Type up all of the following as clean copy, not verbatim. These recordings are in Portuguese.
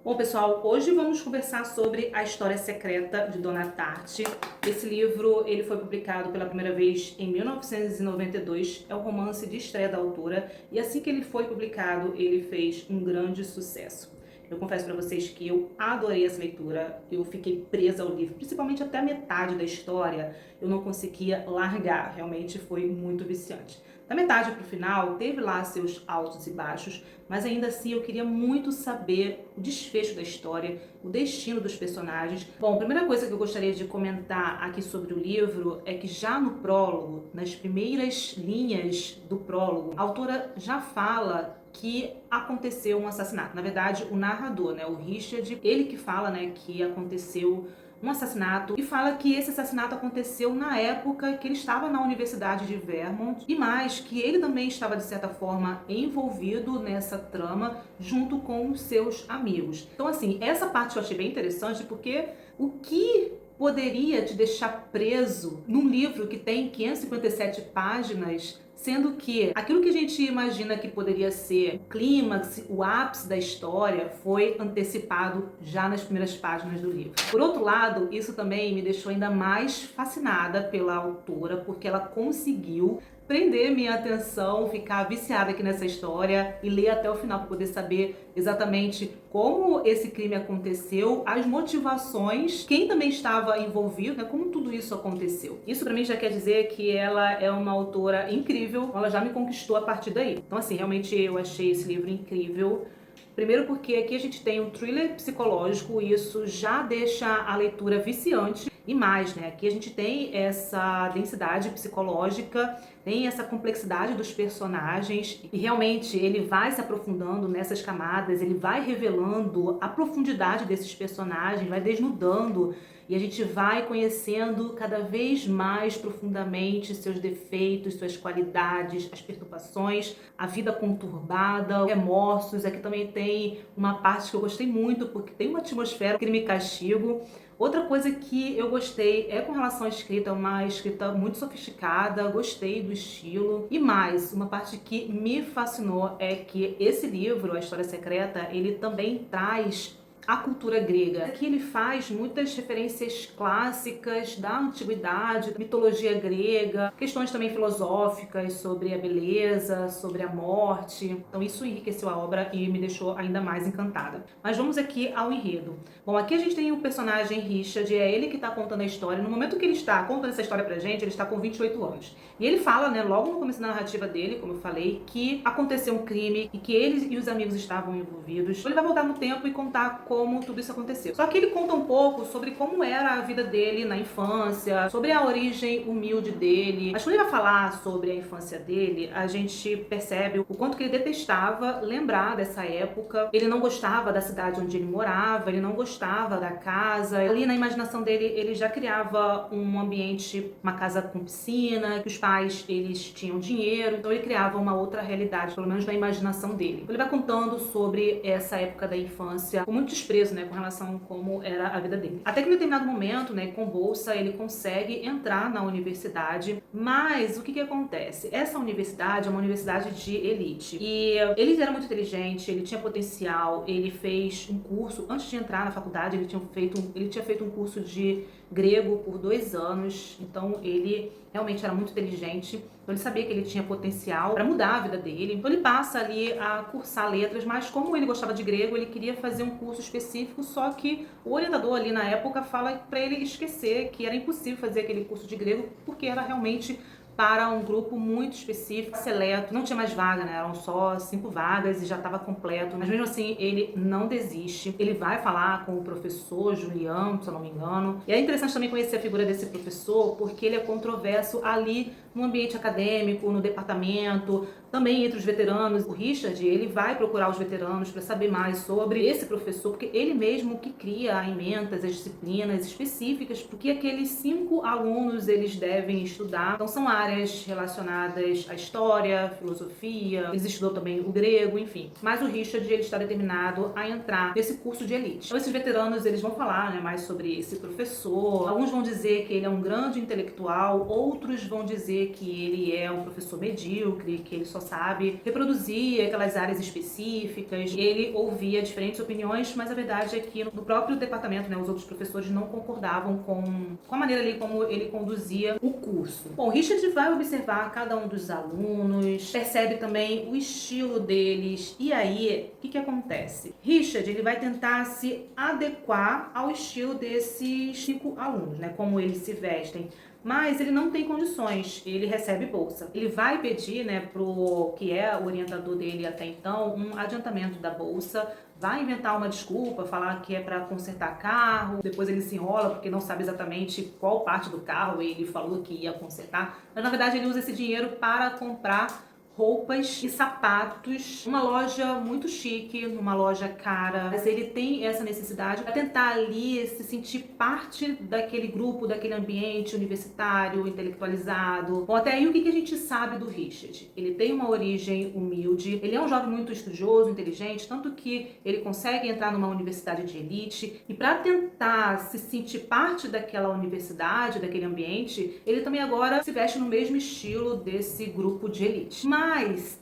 Bom, pessoal, hoje vamos conversar sobre A História Secreta de Dona Tartt. Esse livro ele foi publicado pela primeira vez em 1992, é o romance de estreia da autora, e assim que ele foi publicado, ele fez um grande sucesso. Eu confesso para vocês que eu adorei essa leitura, eu fiquei presa ao livro, principalmente até a metade da história, eu não conseguia largar, realmente foi muito viciante. Da metade para o final, teve lá seus altos e baixos, mas ainda assim eu queria muito saber o desfecho da história, o destino dos personagens. Bom, a primeira coisa que eu gostaria de comentar aqui sobre o livro é que já no prólogo, nas primeiras linhas do prólogo, a autora já fala que aconteceu um assassinato. Na verdade, o narrador, né, o Richard, ele que fala, né, que aconteceu um assassinato e fala que esse assassinato aconteceu na época que ele estava na Universidade de Vermont e mais que ele também estava de certa forma envolvido nessa trama junto com os seus amigos. Então assim, essa parte eu achei bem interessante porque o que poderia te deixar preso num livro que tem 557 páginas, sendo que aquilo que a gente imagina que poderia ser o clímax, o ápice da história, foi antecipado já nas primeiras páginas do livro. Por outro lado, isso também me deixou ainda mais fascinada pela autora, porque ela conseguiu prender minha atenção, ficar viciada aqui nessa história e ler até o final para poder saber exatamente como esse crime aconteceu, as motivações, quem também estava envolvido, né, como tudo isso aconteceu. Isso para mim já quer dizer que ela é uma autora incrível, ela já me conquistou a partir daí. Então assim, realmente eu achei esse livro incrível. Primeiro porque aqui a gente tem um thriller psicológico e isso já deixa a leitura viciante. E mais, né? Aqui a gente tem essa densidade psicológica, tem essa complexidade dos personagens e realmente ele vai se aprofundando nessas camadas, ele vai revelando a profundidade desses personagens, vai desnudando e a gente vai conhecendo cada vez mais profundamente seus defeitos, suas qualidades, as perturbações, a vida conturbada, remorsos. Aqui também tem uma parte que eu gostei muito porque tem uma atmosfera crime e castigo. Outra coisa que eu gostei é com relação à escrita, uma escrita muito sofisticada, gostei do estilo. E mais, uma parte que me fascinou é que esse livro, A História Secreta, ele também traz a cultura grega. Aqui ele faz muitas referências clássicas da antiguidade, mitologia grega, questões também filosóficas sobre a beleza, sobre a morte. Então isso enriqueceu a obra e me deixou ainda mais encantada. Mas vamos aqui ao enredo. Bom, aqui a gente tem o personagem Richard, é ele que está contando a história. No momento que ele está contando essa história pra gente, ele está com 28 anos. E ele fala, né, logo no começo da narrativa dele, como eu falei, que aconteceu um crime e que ele e os amigos estavam envolvidos. Ele vai voltar no tempo e contar como tudo isso aconteceu. Só que ele conta um pouco sobre como era a vida dele na infância, sobre a origem humilde dele. Mas quando ele vai falar sobre a infância dele, a gente percebe o quanto que ele detestava lembrar dessa época. Ele não gostava da cidade onde ele morava, ele não gostava da casa. Ali na imaginação dele, ele já criava um ambiente, uma casa com piscina, que os pais, eles tinham dinheiro, então ele criava uma outra realidade, pelo menos na imaginação dele. Ele vai contando sobre essa época da infância com muito desprezo, né, com relação a como era a vida dele. Até que em determinado momento, né, com bolsa, ele consegue entrar na universidade, mas o que acontece? Essa universidade é uma universidade de elite e ele era muito inteligente, ele tinha potencial, ele fez um curso, antes de entrar na faculdade, ele tinha feito um curso de grego por 2 anos, então ele realmente era muito inteligente, então ele sabia que ele tinha potencial para mudar a vida dele, então ele passa ali a cursar letras, mas como ele gostava de grego, ele queria fazer um curso específico, só que o orientador ali na época fala para ele esquecer que era impossível fazer aquele curso de grego, porque era realmente para um grupo muito específico, seleto, não tinha mais vaga, né? Eram só 5 vagas e já estava completo, mas mesmo assim ele não desiste, ele vai falar com o professor Julião, se eu não me engano, e é interessante também conhecer a figura desse professor, porque ele é controverso ali no ambiente acadêmico, no departamento, também entre os veteranos. O Richard, ele vai procurar os veteranos para saber mais sobre esse professor, porque ele mesmo que cria as ementas, as disciplinas específicas, porque aqueles 5 alunos eles devem estudar. Então são áreas relacionadas à história, filosofia, eles estudam também o grego, enfim. Mas o Richard, ele está determinado a entrar nesse curso de elite. Então esses veteranos, eles vão falar, né, mais sobre esse professor. Alguns vão dizer que ele é um grande intelectual, outros vão dizer dizer que ele é um professor medíocre, que ele só sabe reproduzir aquelas áreas específicas. Ele ouvia diferentes opiniões, mas a verdade é que no próprio departamento, né, os outros professores não concordavam com a maneira ali como ele conduzia o curso. Bom, Richard vai observar cada um dos alunos, percebe também o estilo deles, e aí, o que acontece? Richard, ele vai tentar se adequar ao estilo desses 5 alunos, né, como eles se vestem. Mas ele não tem condições, ele recebe bolsa. Ele vai pedir, né, pro que é o orientador dele até então, um adiantamento da bolsa, vai inventar uma desculpa, falar que é para consertar carro, depois ele se enrola porque não sabe exatamente qual parte do carro ele falou que ia consertar, mas na verdade ele usa esse dinheiro para comprar roupas e sapatos, uma loja muito chique, numa loja cara, mas ele tem essa necessidade para tentar ali se sentir parte daquele grupo, daquele ambiente universitário, intelectualizado. Bom, até aí o que a gente sabe do Richard? Ele tem uma origem humilde, ele é um jovem muito estudioso, inteligente, tanto que ele consegue entrar numa universidade de elite, e para tentar se sentir parte daquela universidade, daquele ambiente, ele também agora se veste no mesmo estilo desse grupo de elite. Mas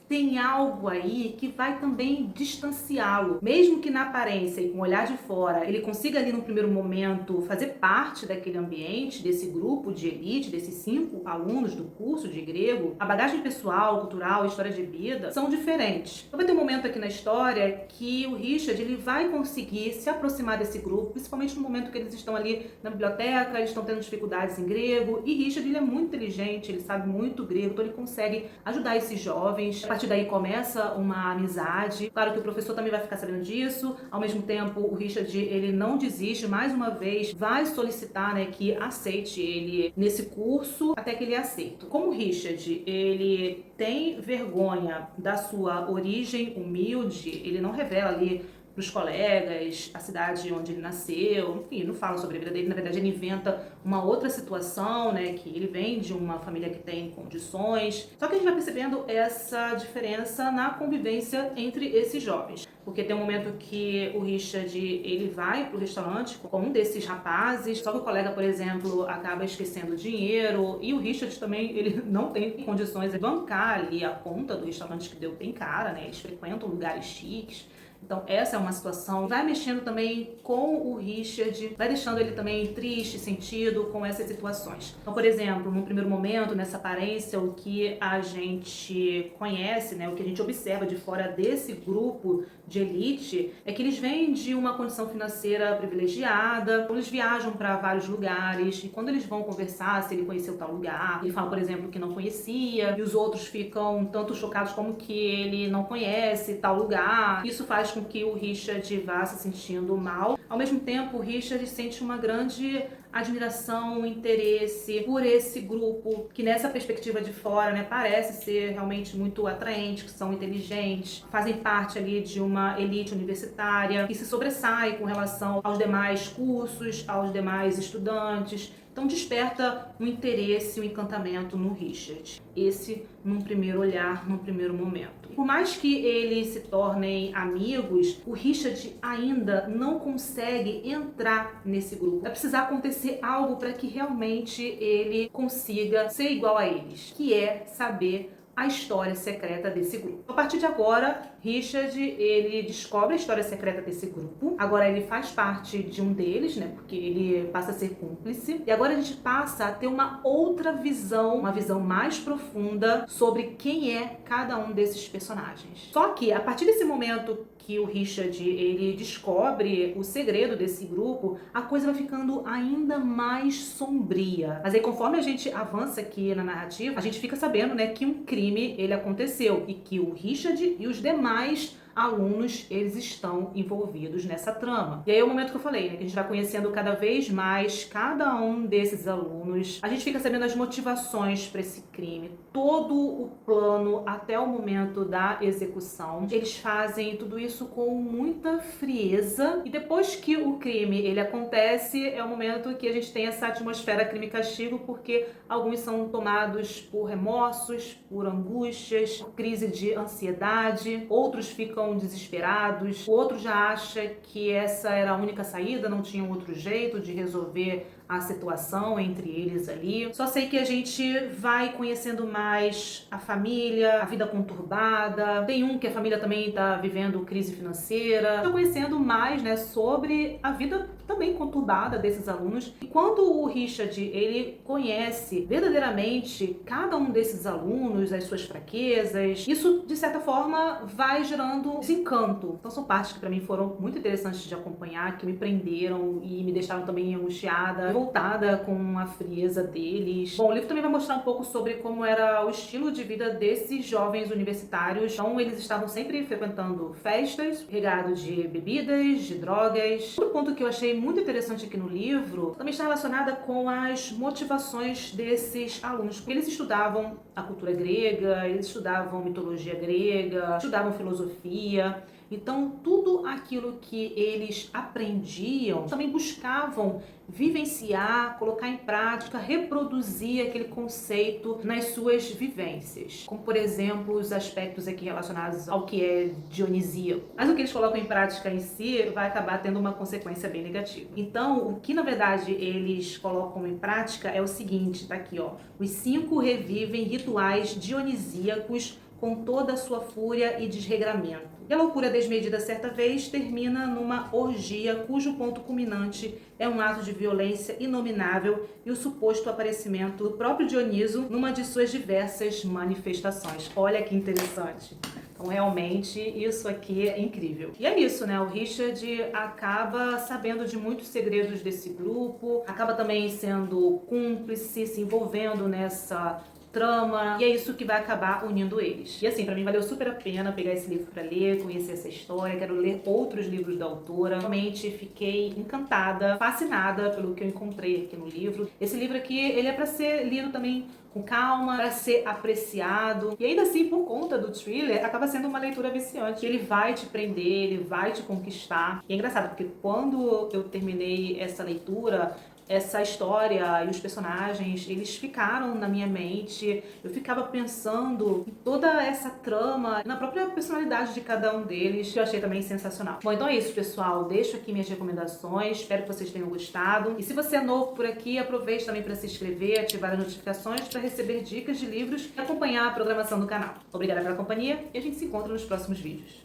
tem algo aí que vai também distanciá-lo. Mesmo que na aparência e com o olhar de fora ele consiga ali no primeiro momento fazer parte daquele ambiente, desse grupo de elite, desses 5 alunos do curso de grego, a bagagem pessoal, cultural, história de vida são diferentes. Então vai ter um momento aqui na história que o Richard ele vai conseguir se aproximar desse grupo, principalmente no momento que eles estão ali na biblioteca, eles estão tendo dificuldades em grego, e Richard ele é muito inteligente, ele sabe muito grego, então ele consegue ajudar esses jovens. A partir daí começa uma amizade. Claro que o professor também vai ficar sabendo disso. Ao mesmo tempo, o Richard ele não desiste, mais uma vez vai solicitar, né, que aceite ele nesse curso, até que ele aceita. Como o Richard ele tem vergonha da sua origem humilde, ele não revela ali para os colegas, a cidade onde ele nasceu, enfim, não fala sobre a vida dele, na verdade ele inventa uma outra situação, né, que ele vem de uma família que tem condições. Só que a gente vai percebendo essa diferença na convivência entre esses jovens. Porque tem um momento que o Richard, ele vai pro restaurante com um desses rapazes, só que o colega, por exemplo, acaba esquecendo dinheiro, e o Richard também, ele não tem condições de bancar ali a conta do restaurante que deu bem cara, né, eles frequentam lugares chiques. Então essa é uma situação, vai mexendo também com o Richard, vai deixando ele também triste, sentido com essas situações. Então, por exemplo, num primeiro momento, nessa aparência, o que a gente conhece, né, o que a gente observa de fora desse grupo de elite, é que eles vêm de uma condição financeira privilegiada, eles viajam para vários lugares, e quando eles vão conversar se ele conheceu tal lugar, ele fala, por exemplo, que não conhecia, e os outros ficam tanto chocados como que ele não conhece tal lugar. Isso faz com que o Richard vá se sentindo mal. Ao mesmo tempo, o Richard sente uma grande admiração, interesse por esse grupo, que nessa perspectiva de fora, né, parece ser realmente muito atraente, que são inteligentes, fazem parte ali de uma elite universitária, que se sobressai com relação aos demais cursos, aos demais estudantes. Então desperta um interesse, um encantamento no Richard. Esse num primeiro olhar, num primeiro momento. Por mais que eles se tornem amigos, o Richard ainda não consegue entrar nesse grupo. Vai precisar acontecer algo para que realmente ele consiga ser igual a eles, que é saber a história secreta desse grupo. A partir de agora, Richard, ele descobre a história secreta desse grupo. Agora ele faz parte de um deles, né? Porque ele passa a ser cúmplice. E agora a gente passa a ter uma outra visão, uma visão mais profunda sobre quem é cada um desses personagens. Só que a partir desse momento que o Richard ele descobre o segredo desse grupo, a coisa vai ficando ainda mais sombria. Mas aí conforme a gente avança aqui na narrativa, a gente fica sabendo, né, que um crime ele aconteceu e que o Richard e os demais alunos, eles estão envolvidos nessa trama. E aí é o momento que eu falei, né, que a gente vai conhecendo cada vez mais cada um desses alunos. A gente fica sabendo as motivações para esse crime, todo o plano até o momento da execução. Eles fazem tudo isso com muita frieza, e depois que o crime ele acontece, é o momento que a gente tem essa atmosfera crime-castigo, porque alguns são tomados por remorsos, por angústias, por crise de ansiedade, outros ficam ficam desesperados, o outro já acha que essa era a única saída, não tinha outro jeito de resolver a situação entre eles ali. Só sei que a gente vai conhecendo mais a família, a vida conturbada. Tem um que a família também tá vivendo crise financeira. Tá conhecendo mais, né, sobre a vida também conturbada desses alunos. E quando o Richard, ele conhece verdadeiramente cada um desses alunos, as suas fraquezas, isso, de certa forma, vai gerando desencanto. Então são partes que para mim foram muito interessantes de acompanhar, que me prenderam e me deixaram também angustiada, voltada com a frieza deles. Bom, o livro também vai mostrar um pouco sobre como era o estilo de vida desses jovens universitários. Então, eles estavam sempre frequentando festas, regado de bebidas, de drogas. Outro ponto que eu achei muito interessante aqui no livro também está relacionada com as motivações desses alunos, porque eles estudavam a cultura grega, eles estudavam mitologia grega, estudavam filosofia. Então, tudo aquilo que eles aprendiam, também buscavam vivenciar, colocar em prática, reproduzir aquele conceito nas suas vivências. Como, por exemplo, os aspectos aqui relacionados ao que é dionisíaco. Mas o que eles colocam em prática em si vai acabar tendo uma consequência bem negativa. Então, o que na verdade eles colocam em prática é o seguinte, tá aqui, ó. Os 5 revivem rituais dionisíacos com toda a sua fúria e desregramento. E a loucura desmedida certa vez termina numa orgia cujo ponto culminante é um ato de violência inominável e o suposto aparecimento do próprio Dioniso numa de suas diversas manifestações. Olha que interessante. Então, realmente, isso aqui é incrível. E é isso, né? O Richard acaba sabendo de muitos segredos desse grupo, acaba também sendo cúmplice, se envolvendo nessa trama, e é isso que vai acabar unindo eles. E assim, pra mim valeu super a pena pegar esse livro pra ler, conhecer essa história, quero ler outros livros da autora. Realmente fiquei encantada, fascinada pelo que eu encontrei aqui no livro. Esse livro aqui, ele é pra ser lido também com calma, para ser apreciado. E ainda assim, por conta do thriller, acaba sendo uma leitura viciante. Ele vai te prender, ele vai te conquistar. E é engraçado, porque quando eu terminei essa leitura, essa história e os personagens, eles ficaram na minha mente. Eu ficava pensando em toda essa trama, na própria personalidade de cada um deles, que eu achei também sensacional. Bom, então é isso, pessoal. Deixo aqui minhas recomendações. Espero que vocês tenham gostado. E se você é novo por aqui, aproveite também para se inscrever, ativar as notificações para receber dicas de livros e acompanhar a programação do canal. Obrigada pela companhia e a gente se encontra nos próximos vídeos.